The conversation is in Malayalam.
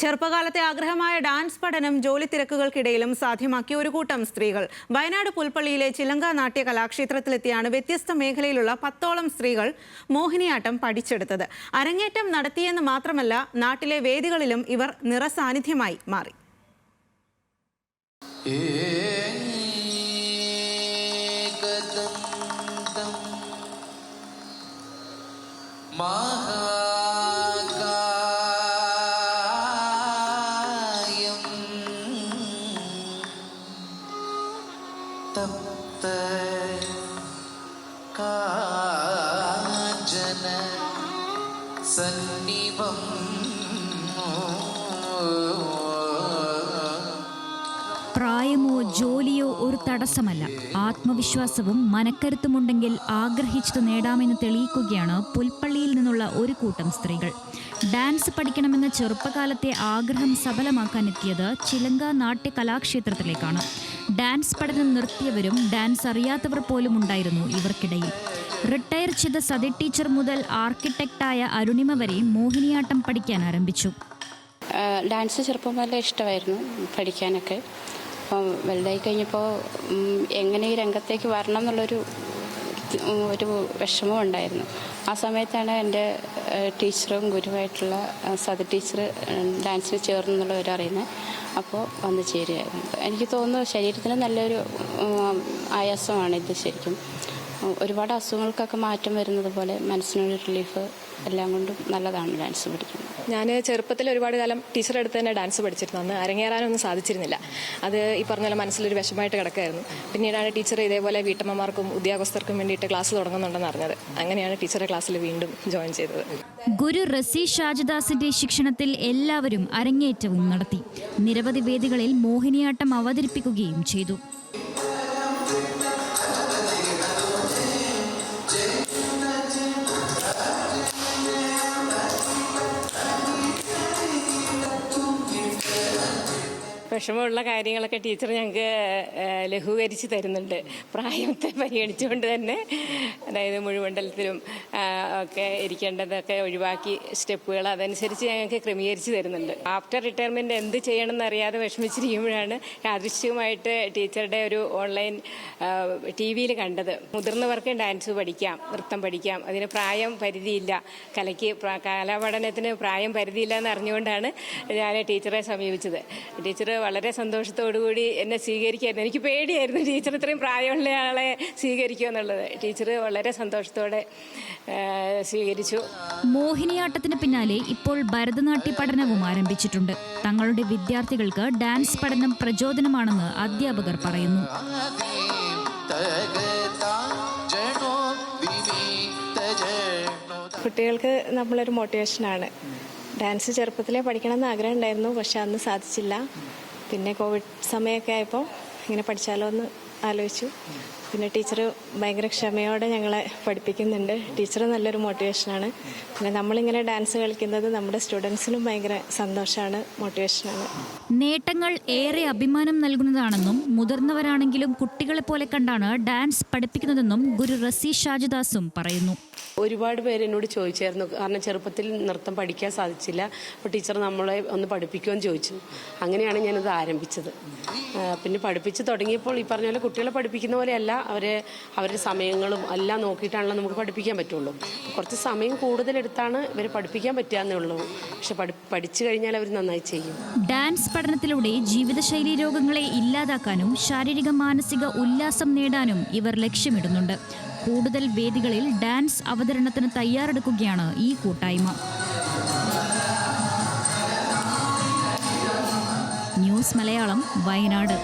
ചെറുപ്പകാലത്തെ ആഗ്രഹമായ ഡാൻസ് പഠനം ജോലി തിരക്കുകൾക്കിടയിലും സാധ്യമാക്കിയ ഒരു കൂട്ടം സ്ത്രീകൾ. വയനാട് പുൽപ്പള്ളിയിലെ ചിലങ്ക നാട്യ കലാക്ഷേത്രത്തിലെത്തിയാണ് വ്യത്യസ്ത മേഖലയിലുള്ള 10ഓളം സ്ത്രീകൾ മോഹിനിയാട്ടം പഠിച്ചെടുത്തത്. അരങ്ങേറ്റം നടത്തിയെന്ന് മാത്രമല്ല, നാട്ടിലെ വേദികളിലും ഇവർ നിറസാന്നിധ്യമായി മാറി. തപ്ത കാഞ്ചന സന്നിഭം പ്രായമോ ജോലിയോ ഒരു തടസ്സമല്ല. ആത്മവിശ്വാസവും മനക്കരുത്തുമുണ്ടെങ്കിൽ ആഗ്രഹിച്ചത് നേടാമെന്ന് തെളിയിക്കുകയാണ് പുൽപ്പള്ളിയിൽ നിന്നുള്ള ഒരു കൂട്ടം സ്ത്രീകൾ. ഡാൻസ് പഠിക്കണമെന്ന ചെറുപ്പകാലത്തെ ആഗ്രഹം സഫലമാക്കാനെത്തിയത് ചിലങ്ക നാട്യ കലാക്ഷേത്രത്തിലേക്കാണ്. ഡാൻസ് പഠനം നിർത്തിയവരും ഡാൻസ് അറിയാത്തവർ പോലും ഉണ്ടായിരുന്നു ഇവർക്കിടയിൽ. റിട്ടയർ ചെയ്ത സതി ടീച്ചർ മുതൽ ആർക്കിടെക്റ്റായ അരുണിമ വരെ മോഹിനിയാട്ടം പഠിക്കാൻ ആരംഭിച്ചു. ഡാൻസ് ചെറുപ്പം വളരെ ഇഷ്ടമായിരുന്നു പഠിക്കാനൊക്കെ. അപ്പം വലുതായി കഴിഞ്ഞപ്പോൾ എങ്ങനെ ഈ രംഗത്തേക്ക് വരണം എന്നുള്ളൊരു വിഷമം ഉണ്ടായിരുന്നു. ആ സമയത്താണ് എൻ്റെ ടീച്ചറും ഗുരുവായിട്ടുള്ള സതി ടീച്ചർ ഡാൻസിന് ചേർന്നു എന്നുള്ളവരറിയുന്നത്. അപ്പോൾ വന്ന് ചേരുകയായിരുന്നു. എനിക്ക് തോന്നുന്നു ശരീരത്തിന് നല്ലൊരു ആയാസമാണ് ഇത്. ശരിക്കും ഒരുപാട് അസുഖങ്ങൾക്കൊക്കെ മാറ്റം വരുന്നത് പോലെ മനസ്സിനൊരു റിലീഫ് എല്ലാം കൊണ്ടും നല്ലതാണ് ഡാൻസ് പഠിക്കുന്നത്. ഞാൻ ചെറുപ്പത്തിൽ ഒരുപാട് കാലം ടീച്ചറുടെ അടുത്ത് തന്നെ ഡാൻസ് പഠിച്ചിരുന്നു. അന്ന് അരങ്ങേറാനൊന്നും സാധിച്ചിരുന്നില്ല. അത് ഈ പറഞ്ഞ പോലെ മനസ്സിലൊരു വിഷമമായിട്ട് കിടക്കായിരുന്നു. പിന്നീടാണ് ടീച്ചർ ഇതേപോലെ വീട്ടമ്മമാർക്കും ഉദ്യോഗസ്ഥർക്കും വേണ്ടിയിട്ട് ക്ലാസ് തുടങ്ങുന്നുണ്ടെന്ന് അറിഞ്ഞത്. അങ്ങനെയാണ് ടീച്ചറുടെ ക്ലാസ്സിൽ വീണ്ടും ജോയിൻ ചെയ്തത്. ഗുരു റസി ഷാജിദാസിന്റെ ശിക്ഷണത്തിൽ എല്ലാവരും അരങ്ങേറ്റവും നടത്തി. നിരവധി വേദികളിൽ മോഹിനിയാട്ടം അവതരിപ്പിക്കുകയും ചെയ്തു. വിഷമമുള്ള കാര്യങ്ങളൊക്കെ ടീച്ചർ ഞങ്ങൾക്ക് ലഘൂകരിച്ച് തരുന്നുണ്ട്. പ്രായത്തെ പരിഗണിച്ചുകൊണ്ട് തന്നെ, അതായത് മുഴുമണ്ഡലത്തിലും ഒക്കെ ഇരിക്കേണ്ടതൊക്കെ ഒഴിവാക്കി സ്റ്റെപ്പുകൾ അതനുസരിച്ച് ഞങ്ങൾക്ക് ക്രമീകരിച്ച് തരുന്നുണ്ട്. ആഫ്റ്റർ റിട്ടയർമെൻറ്റ് എന്ത് ചെയ്യണമെന്ന് അറിയാതെ വിഷമിച്ചിരിക്കുമ്പോഴാണ് യാദൃശ്ചികമായിട്ട് ടീച്ചറുടെ ഒരു ഓൺലൈൻ TV കണ്ടത്. മുതിർന്നവർക്ക് ഡാൻസ് പഠിക്കാം, നൃത്തം പഠിക്കാം, അതിന് പ്രായം പരിധിയില്ല, കലാപഠനത്തിന് പ്രായം പരിധിയില്ല എന്ന് അറിഞ്ഞുകൊണ്ടാണ് ഞാൻ ടീച്ചറെ സമീപിച്ചത്. ടീച്ചർ വളരെ സന്തോഷത്തോടുകൂടി എന്നെ സ്വീകരിക്കായിരുന്നു. എനിക്ക് പേടിയായിരുന്നു ടീച്ചർ ഇത്രയും പ്രായമുള്ള ആളെ സ്വീകരിക്കുക എന്നുള്ളത്. ടീച്ചർ വളരെ സന്തോഷത്തോടെ സ്വീകരിച്ചു. മോഹിനിയാട്ടത്തിന് പിന്നാലെ ഇപ്പോൾ ഭരതനാട്യ പഠനവും ആരംഭിച്ചിട്ടുണ്ട്. തങ്ങളുടെ വിദ്യാർത്ഥികൾക്ക് ഡാൻസ് പഠനം പ്രചോദനമാണെന്ന് അധ്യാപകർ പറയുന്നു. കുട്ടികൾക്ക് നമ്മളൊരു മോട്ടിവേഷനാണ്. ഡാൻസ് ചെറുപ്പത്തിലേ പഠിക്കണമെന്ന് ആഗ്രഹം ഉണ്ടായിരുന്നു, പക്ഷെ അന്ന് സാധിച്ചില്ല. പിന്നെ കോവിഡ് സമയമൊക്കെ ആയപ്പോൾ ഇങ്ങനെ പഠിച്ചാലോ എന്ന് ആലോചിച്ചു. പിന്നെ ടീച്ചർ ഭയങ്കര ക്ഷമയോടെ ഞങ്ങളെ പഠിപ്പിക്കുന്നുണ്ട്. ടീച്ചർ നല്ലൊരു മോട്ടിവേഷനാണ്. പിന്നെ നമ്മളിങ്ങനെ ഡാൻസ് കളിക്കുന്നത് നമ്മുടെ സ്റ്റുഡൻസിനും ഭയങ്കര സന്തോഷമാണ്, മോട്ടിവേഷനാണ്. നേട്ടങ്ങൾ ഏറെ അഭിമാനം നൽകുന്നതാണെന്നും മുതിർന്നവരാണെങ്കിലും കുട്ടികളെ പോലെ കണ്ടാണ് ഡാൻസ് പഠിപ്പിക്കുന്നതെന്നും ഗുരു റസി ഷാജിദാസും പറയുന്നു. ഒരുപാട് പേര് എന്നോട് ചോദിച്ചായിരുന്നു, കാരണം ചെറുപ്പത്തിൽ നൃത്തം പഠിക്കാൻ സാധിച്ചില്ല, അപ്പോൾ ടീച്ചർ നമ്മളെ ഒന്ന് പഠിപ്പിക്കുമെന്ന് ചോദിച്ചു. അങ്ങനെയാണ് ഞാനത് ആരംഭിച്ചത്. പിന്നെ പഠിപ്പിച്ച് തുടങ്ങിയപ്പോൾ ഈ പറഞ്ഞ പോലെ കുട്ടികളെ പഠിപ്പിക്കുന്ന പോലെയല്ല, അവരുടെ സമയങ്ങളും എല്ലാം നോക്കിയിട്ടാണല്ലോ നമുക്ക് പഠിപ്പിക്കാൻ പറ്റുള്ളൂ. കുറച്ച് സമയം കൂടുതലെടുത്താണ് ഇവരെ പഠിപ്പിക്കാൻ പറ്റുകയെന്നേ ഉള്ളൂ. പക്ഷെ പഠിച്ചു കഴിഞ്ഞാൽ അവർ നന്നായി ചെയ്യും. ഡാൻസ് പഠനത്തിലൂടെ ജീവിതശൈലി രോഗങ്ങളെ ഇല്ലാതാക്കാനും ശാരീരിക മാനസിക ഉല്ലാസം നേടാനും ഇവർ ലക്ഷ്യമിടുന്നുണ്ട്. കൂടുതൽ വേദികളിൽ ഡാൻസ് അവതരണത്തിന് തയ്യാറെടുക്കുകയാണ് ഈ കൂട്ടായ്മ. ന്യൂസ് മലയാളം, വയനാട്.